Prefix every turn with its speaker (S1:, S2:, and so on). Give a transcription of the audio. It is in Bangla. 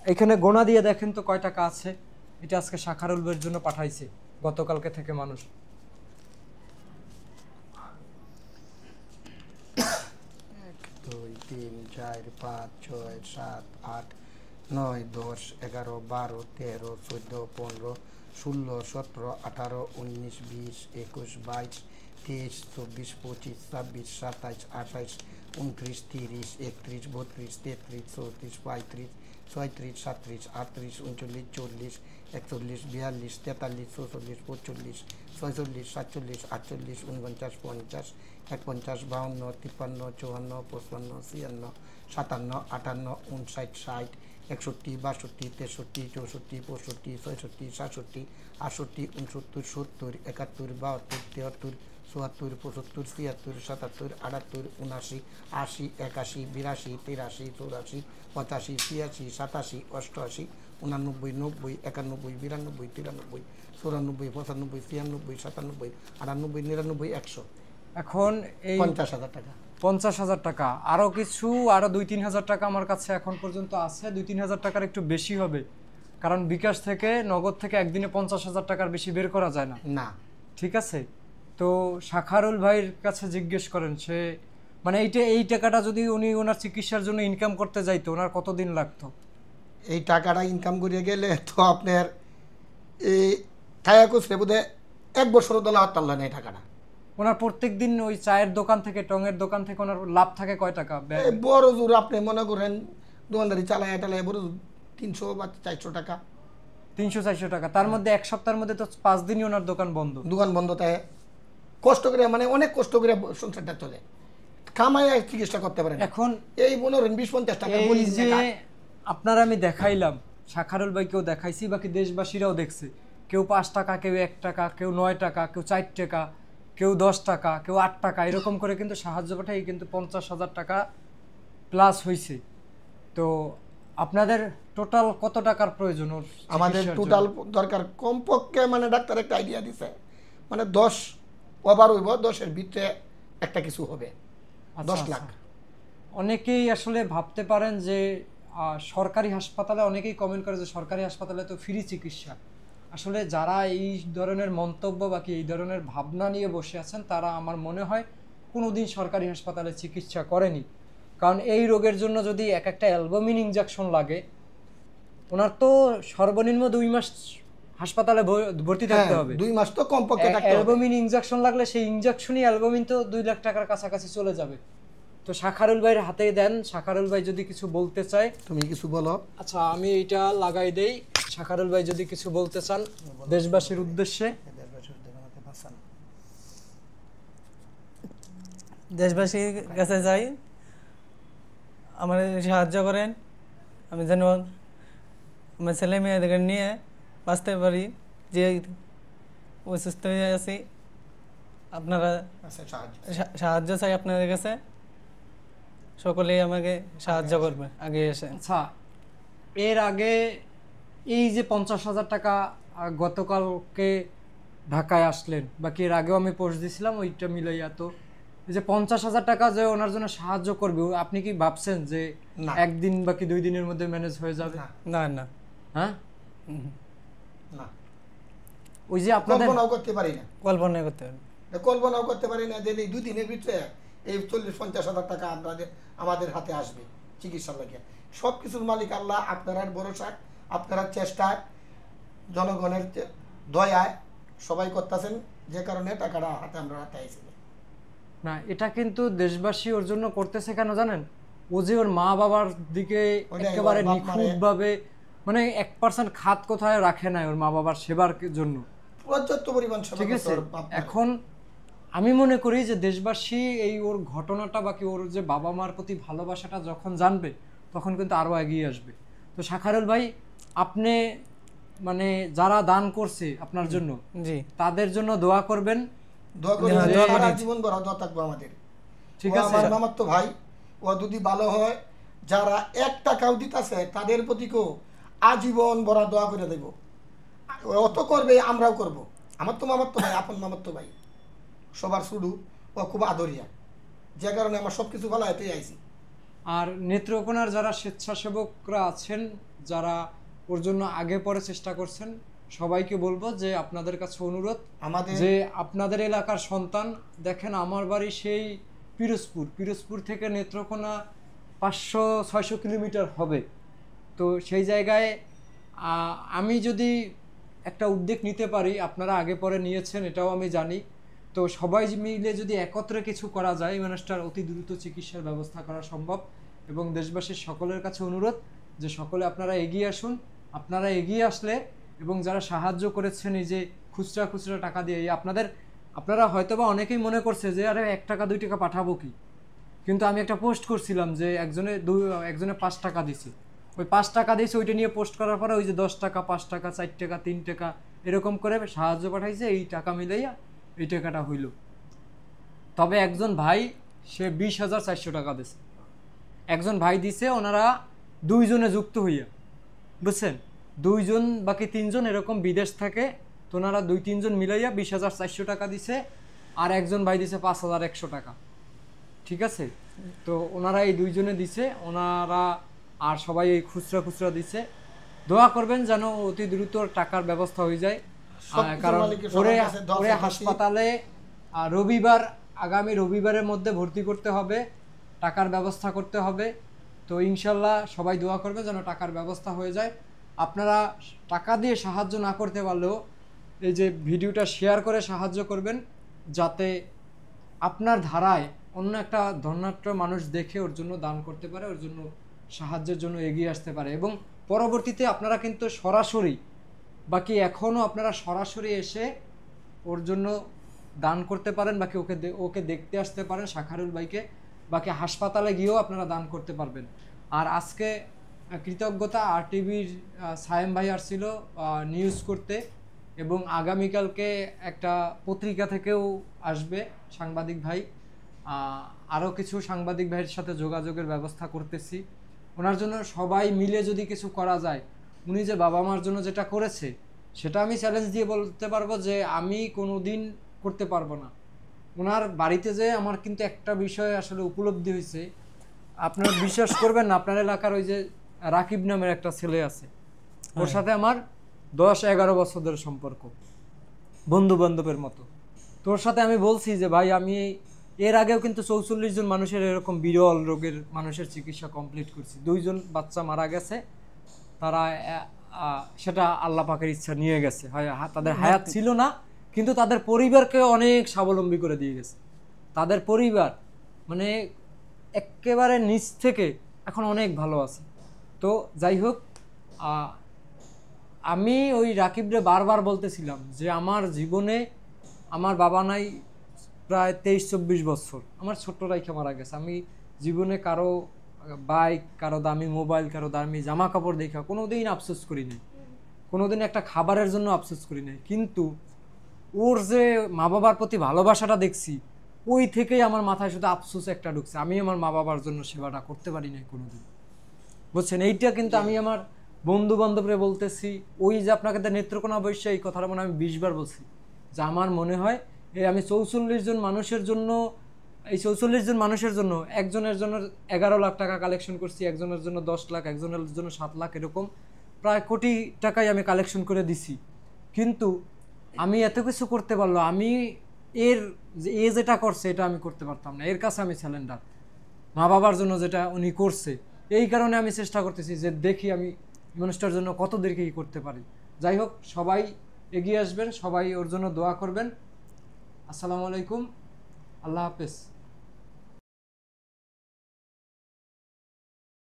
S1: এখানে গোনা দিয়ে দেখেন তো কয় টাকা আছে। এটা আজকে শাখারুল ভাইয়ের জন্য পাঠাইছে গতকালকে থেকে মানুষ।
S2: 2 3 4 5 6 7 8 9 10 11 12 13 14 15 16 17 18 19 20 21 22 23 24 25 26 27 28 29 30 31 32 33 34 35 36 37 38 39 40 41 42 43 44 45 46 47 48 49 50 51 52 53 54 55 56 57 58 59 60 61 62 63 64 65 66 67 68 69 70 71 72 73 74 75 76 77 78 80 81 82 83 84 85 86 87 88 89 90 91 92 93 94 95 96 97 98 99 100
S1: এখন এই
S2: 50,000 টাকা
S1: 50,000 টাকা আরো কিছু আরো 2-3 হাজার টাকা আমার কাছে এখন পর্যন্ত আছে। 2-3 হাজার টাকার একটু বেশি হবে, কারণ বিকাশ থেকে নগদ থেকে একদিনে 50,000 টাকার বেশি বের করা যায় না।
S2: না
S1: ঠিক আছে, তো শাখারুল ভাইয়ের কাছে জিজ্ঞেস করেন, সে মানে এই টাকাটা যদি উনি ওনার চিকিৎসার জন্য ইনকাম করতে যাইতো ওনার কতদিন লাগতো?
S2: এই টাকাটা ইনকাম করে গেলে তো আপনার এই থায়াকুস বোধহয় 1 বছর দলা হত্যাল না এই টাকাটা।
S1: ওনার প্রত্যেক দিন ওই চায়ের দোকান থেকে টঙের দোকান থেকে ওনার লাভ থাকে কয় টাকা?
S2: এই বড় জোর আপনি মনে করেন দোকানদারি চালায় টালায় বড় জোর 300 বা 400 টাকা।
S1: 300-400 টাকা, তার মধ্যে এক সপ্তাহের মধ্যে তো 5 দিনই ওনার দোকান বন্ধ।
S2: দোকান বন্ধ, তাই কষ্ট করে মানে অনেক কষ্ট করে সংসারটা চলে, কামায় চিকিৎসা করতে পারেন।
S1: এখন
S2: এই মনে করেন 20-50 টাকা
S1: এই যে আপনারা আমি দেখাইলাম, শাখারুল ভাইকেও দেখাইছি, বাকি দেশবাসীরাও দেখছে। কেউ 5 টাকা, কেউ 1 টাকা, কেউ 9 টাকা, কেউ 4 টাকা, কেউ 10 টাকা, কেউ 8 টাকা, এরকম করে কিন্তু সাহায্য পাঠাই কিন্তু 50,000 টাকা প্লাস হয়েছে। তো আপনাদের টোটাল কত টাকার প্রয়োজন?
S2: আমাদের টোটাল দরকার কমপক্ষে মানে ডাক্তার একটা আইডিয়া দিছে মানে 10 ওভার হইব, 10-এর ভিতরে একটা কিছু হবে, 10 লাখ।
S1: অনেকেই আসলে ভাবতে পারেন যে সরকারি হাসপাতালে, অনেকেই কমেন্ট করে যে সরকারি হাসপাতালে তো ফ্রি চিকিৎসা। আসলে যারা এই ধরনের মন্তব্য বাকি এই ধরনের ভাবনা নিয়ে বসে আছেন তারা আমার মনে হয় কোনোদিন সরকারি হাসপাতালে চিকিৎসা করেনি। কারণ এই রোগের জন্য যদি একটা অ্যালবুমিন ইনজেকশন লাগে, ওনার তো সর্বনিম্ন 2 মাস হাসপাতালে ভর্তি থাকতে হবে।
S2: 2 মাস তো কমপক্ষে থাকতে হবে।
S1: অ্যালবুমিন ইনজেকশন লাগলে সেই ইনজেকশনই অ্যালবুমিন তো 2 লাখ টাকার কাছাকাছি চলে যাবে। তো শাখারুল ভাইয়ের হাতে দেন, শাখারুল ভাই যদি কিছু বলতে চায়।
S2: তুমি কিছু বলো।
S1: আচ্ছা, আমি এটা লাগাই দেই। শাখারুল ভাই যদি কিছু বলতে চান দেশবাসীর উদ্দেশ্যে।
S3: দেশবাসীর কাছে যাই, আমার সাহায্য করেন, আমি যেন আমার ছেলে মেয়েদের নিয়ে বাঁচতে পারি, যে অসুস্থ হয়ে আছি। আপনারা সাহায্য চাই আপনাদের কাছে, সকলেই আমাকে সাহায্য করবে আগে এসে।
S1: আচ্ছা, এর আগে এই যে 50,000 টাকা গতকালকে ঢাকায় আসলেন, বাকি এর আগেও আমি পোস্ট দিয়েছিলাম ওইটা মিলাইয়া, তো এই যে 50,000 টাকা যে ওনার জন্য সাহায্য করবে, আপনি কি ভাবছেন যে একদিন বাকি 2 দিনের মধ্যে ম্যানেজ হয়ে যাবে?
S3: না না,
S1: হ্যাঁ
S2: না,
S1: ওই যে আপনাদের
S2: কল্পনাও করতে পারি না,
S3: কল্পনা করতে পারি
S2: কল্পনাও করতে পারি না যে এই 2 দিনের ভিতরে এই 40-50 হাজার টাকা আমাদের হাতে আসবে চিকিৎসার লাগে। সব কিছুর মালিক আল্লাহ। আপনারা ভরসা, আপনারা চেষ্টায়, জনগণের দয়ায় সবাই করতেছেন, যে কারণে টাকাটা হাতে আমরা হাতে আইছি
S1: না। এটা কিন্তু দেশবাসী ওর জন্য করতেছে কেন জানেন? ও যে ওর মা বাবার দিকে একেবারে নিখুঁতভাবে মানে 1% খাত কোথায় রাখে না ওর মা বাবার সেবার জন্য,
S2: পর্যাপ্ত পরিমাণ সেবা।
S1: ঠিক আছে, এখন আমি মনে করি যে দেশবাসী এই ওর ঘটনাটা বাকি ওর যে বাবা মার প্রতি ভালোবাসাটা যখন জানবে তখন কিন্তু আরো এগিয়ে আসবে। তো শাখারুল ভাই, আপনি মানে যারা দান করছে আপনার জন্য,
S3: জি,
S1: তাদের জন্য দোয়া করবেন।
S2: দোয়া করি, সারা জীবন ভরা দোয়া থাকবে আমাদের।
S1: ঠিক আছে,
S2: আমার মামার তো ভাই, ও যদি ভালো হয়, যারা 1 টাকাও দিতেছে তাদের প্রতি আজীবন ভরা দোয়া করে দেব। অত করবে, আমরাও করব। আমার তো মামার তো ভাই, আপন মামার তো ভাই, সবার শুরু, ও খুব আদরিয়া, যে কারণে আমার সবকিছু ভালো হতেই আইছি।
S1: আর নেত্রকোনার যারা স্বেচ্ছাসেবকরা আছেন, যারা ওর জন্য আগে পরে চেষ্টা করছেন সবাইকে বলবো যে আপনাদের কাছে অনুরোধ
S2: আমাদের
S1: যে আপনাদের এলাকার সন্তান, দেখেন আমার বাড়ি সেই পিরোজপুর থেকে নেত্রকোনা 500-600 কিলোমিটার হবে। তো সেই জায়গায় আমি যদি একটা উদ্যোগ নিতে পারি, আপনারা আগে পরে নিয়েছেন এটাও আমি জানি, তো সবাই মিলে যদি একত্রে কিছু করা যায় এই মানুষটার অতি দ্রুত চিকিৎসার ব্যবস্থা করা সম্ভব। এবং দেশবাসীর সকলের কাছে অনুরোধ যে সকলে আপনারা এগিয়ে আসুন। আপনারা এগিয়ে আসলে এবং যারা সাহায্য করেছেন এই যে খুচরা টাকা দিয়ে, আপনারা হয়তোবা অনেকেই মনে করছে যে আরে 1 টাকা 2 টাকা পাঠাবো কি, কিন্তু আমি একটা পোস্ট করছিলাম যে একজনে 5 টাকা দিছে, ওই 5 টাকা দিয়েছে, ওইটা নিয়ে পোস্ট করার পরে ওই যে 10 টাকা 5 টাকা 4 টাকা 3 টাকা এরকম করে সাহায্য পাঠাইছে, এই টাকা মিলাইয়া এই টাকাটা হইল। তবে একজন ভাই সে 20,400 টাকা দিছে, একজন ভাই দিছে, ওনারা 2 জনে যুক্ত হইয়া, বুঝছেন, 2 জন বাকি 3 জন এরকম বিদেশ থাকে, তো ওনারা 2-3 জন মিলাইয়া 20,400 টাকা দিছে, আর একজন ভাই দিছে 5,100 টাকা। ঠিক আছে, তো ওনারা এই 2 জনে দিছে, ওনারা আর সবাই এই খুচরা দিছে। দোয়া করবেন যেন অতি দ্রুত টাকার ব্যবস্থা হয়ে যায়, কারণ ওরে হাসপাতালে আগামী রবিবারের মধ্যে ভর্তি করতে হবে, টাকার ব্যবস্থা করতে হবে। তো ইনশাল্লাহ সবাই দোয়া করবে যেন টাকার ব্যবস্থা হয়ে যায়। আপনারা টাকা দিয়ে সাহায্য না করতে পারলেও এই যে ভিডিওটা শেয়ার করে সাহায্য করবেন, যাতে আপনার ধারায় অন্য একটা ধনাঢ্য মানুষ দেখে ওর জন্য দান করতে পারে, ওর জন্য সাহায্যের জন্য এগিয়ে আসতে পারে। এবং পরবর্তীতে আপনারা কিন্তু সরাসরি বাকি এখনও আপনারা সরাসরি এসে ওর জন্য দান করতে পারেন, বাকি ওকে দেখতে আসতে পারেন শাখারুল ভাইকে, বাকি হাসপাতালে গিয়েও আপনারা দান করতে পারবেন। আর আজকে কৃতজ্ঞতা RTVর সায়েম ভাই আসছিল নিউজ করতে, এবং আগামীকালকে একটা পত্রিকা থেকেও আসবে সাংবাদিক ভাই, আরও কিছু সাংবাদিক ভাইয়ের সাথে যোগাযোগের ব্যবস্থা করতেছি। ওনার জন্য সবাই মিলে যদি কিছু করা যায়, উনি যে বাবা মার জন্য যেটা করেছে সেটা আমি চ্যালেঞ্জ দিয়ে বলতে পারবো যে আমি কোনো দিন করতে পারবো না। ওনার বাড়িতে যে আমার কিন্তু একটা বিষয় আসলে উপলব্ধি হয়েছে, আপনারা বিশ্বাস করবেন না, আপনার এলাকার ওই যে রাকিব নামের একটা ছেলে আছে, ওর সাথে আমার 10-11 বছর ধরে সম্পর্ক, বন্ধু বান্ধবের মতো। তোর সাথে আমি বলছি যে ভাই আমি এর আগেও কিন্তু 44 জন মানুষের এরকম বিরল রোগের মানুষের চিকিৎসা কমপ্লিট করছি। 2 জন বাচ্চা মারা গেছে, তারা সেটা আল্লাহ পাকের ইচ্ছা নিয়ে গেছে, তাদের হায়াত ছিল না, কিন্তু তাদের পরিবারকে অনেক স্বাবলম্বী করে দিয়ে গেছে। তাদের পরিবার মানে একেবারে নিচ থেকে এখন অনেক ভালো আছে। তো যাই হোক, আমি ওই রাকিবরে বারবার বলতেছিলাম যে আমার জীবনে আমার বাবা নাই প্রায় 23-24 বছর, আমার ছোট্ট রাইখা মারা গেছে। আমি জীবনে কারো বাইক, কারো দামি মোবাইল, কারো দামি জামা কাপড় দেখা কোনোদিন আফসোস করি নাই, কোনোদিন একটা খাবারের জন্য আফসোস করি নাই, কিন্তু ওর যে মা বাবার প্রতি ভালোবাসাটা দেখছি, ওই থেকেই আমার মাথায় শুধু আফসোস একটা ঢুকছে, আমি আমার মা বাবার জন্য সেবাটা করতে পারি নাই কোনোদিন, বুঝছেন। এইটা কিন্তু আমি আমার বন্ধু বান্ধবরে বলতেছি, ওই যে আপনাকে নেত্রকোনা বৈশ্যা এই কথাটা মনে আমি 20 বার বলছি, যে আমার মনে হয় এই আমি 44 জন মানুষের জন্য, এই 44 জন মানুষের জন্য একজনের জন্য 11 লাখ টাকা কালেকশন করছি, একজনের জন্য 10 লাখ, একজনের জন্য 7 লাখ, এরকম প্রায় কোটি টাকাই আমি কালেকশন করে দিছি। কিন্তু আমি এত কিছু করতে পারলো, আমি যেটা করছে এটা আমি করতে পারতাম না। এর কাছে আমি স্যালেন্ডার, মা বাবার জন্য যেটা উনি করছে, এই কারণে আমি চেষ্টা করতেছি যে দেখি আমি মানুষটার জন্য কত দূর কি করতে পারি। যাই হোক, সবাই এগিয়ে আসবেন, সবাই ওর জন্য দোয়া করবেন। আসসালামু আলাইকুম, আল্লাহ হাফেজ।